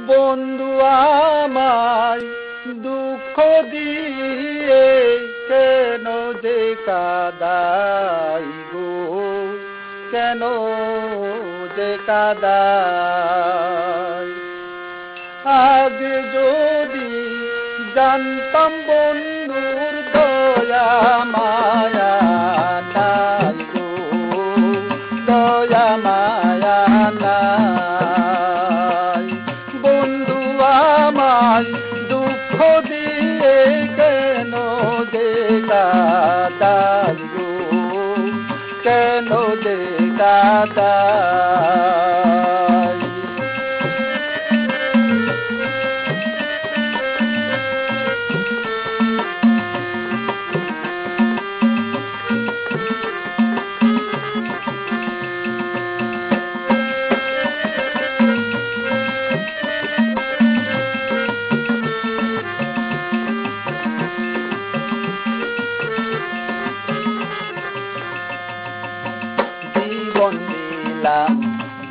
বন্ধু আমায় দুঃখ দিয়ে কেন যে কাঁদাই গো, কেন যে কাঁদাই। আগে যদি জানতাম বন্ধুর দয়া মায়া নাই গো, দয়া মায়া নাই। বন্ধু আমায় দুঃখ দিয়ে কেন যে কাঁদাই গো, কেন যে কাঁদাই। জীবন দিলাম,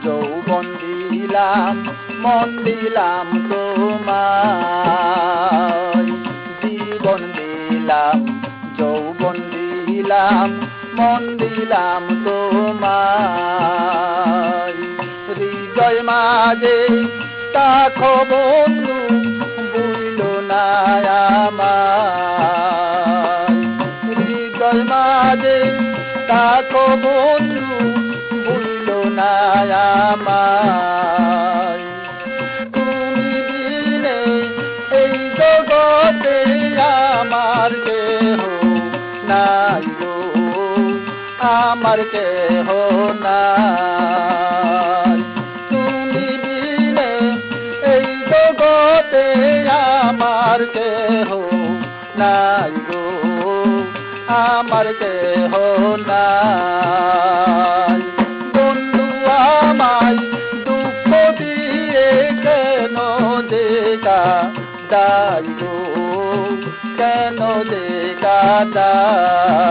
যৌবন দিলাম, মন দিলাম তোমায়। জীবন দিলাম, যৌবন দিলাম, মন দিলাম তোমায়। হৃদয় মাঝে তাকো বন্ধু, বুইল না আমায়। হৃদয় মাঝে তাকো বন্ধু, বুইল না আমায়। তুমি বিনে এই জগতে আমার কেহ নাই গো, আমার কেহ নাই। তুমি বিনে এই জগতে আমার কেহ নাই গো, আমার কেহ নাই। বন্ধু আমায় দুঃখ দিয়ে কেন যে কাঁদাই গো, কেন যে কাঁদাই।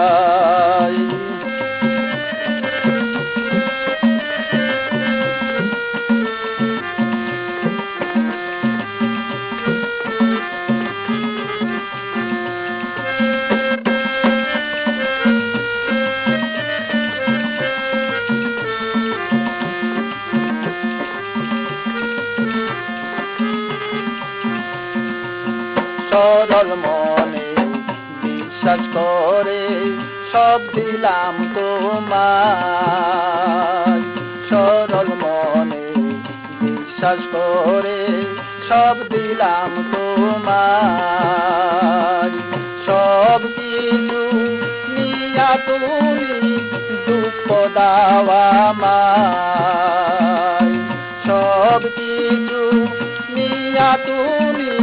সরল মনে বিশ্বাস করে সব দিলাম তোমায়। সরল মনে বিশ্বাস করে সব দিলাম তোমায়। সব কিছু নিয়া তুমি দুঃখ দাওয়া আমায়। সব কিছু নিয়া তুমি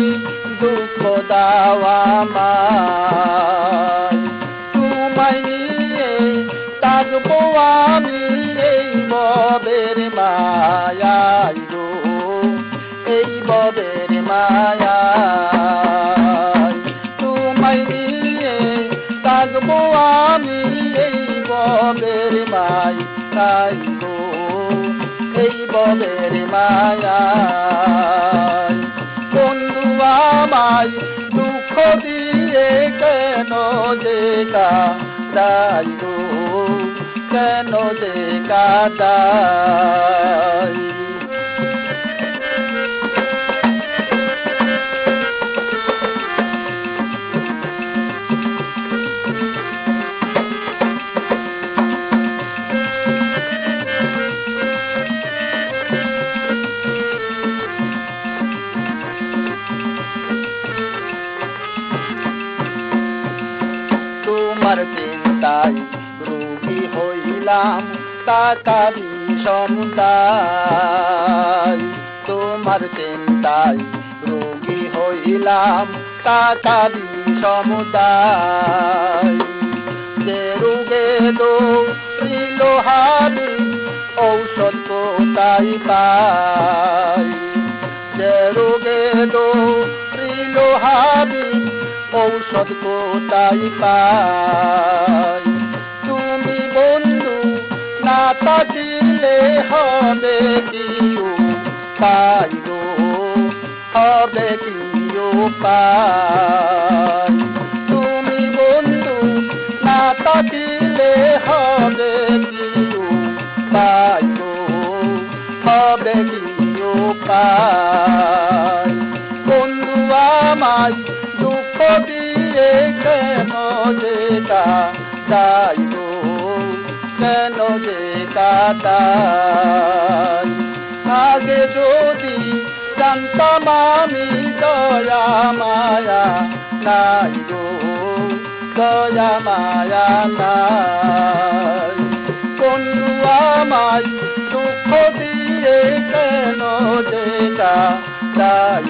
দুঃখ দাওয়া আমায়। তোমায় নিয়ে থাকবো আমি এই ববের মায়ায় গো, এই ববের মায়ায়। তোমায় নিয়ে থাকবো আমি এই ববের মায়ায় গো, এই ববের মায়ায়। বন্ধু আমায় দুঃখ দিয়ে কেন যে কাঁদাই গো, কেন যে কাঁদাই। তোমার চিন্তায় রোগী হইলাম টাকা বিষমতায়। তোমার চিন্তায় রোগী হইলাম টাকা বিষমতায়। যে রোগে দৌড়িল হাবি ঔষধ কোথায় পাই। যে রোগে দৌড়িল হাবি ঔষধ কোথায় পাই। তুমি বন্ধু না থাকিলে হবে কি পাইল হবে কি উপায় তুমি বন্ধু না থাকিলে হবে কি উপায় হবে কি উপায় বন্ধু আমায় দুঃখ দিয়ে কেন যে কাটাইল কেন যে কাটাই আগে যদি জানতাম আমি দয়া মায়া নাই গো দয়া মায়া নাই বন্ধু আমায় দুঃখ দিয়ে কেন যে কাটাই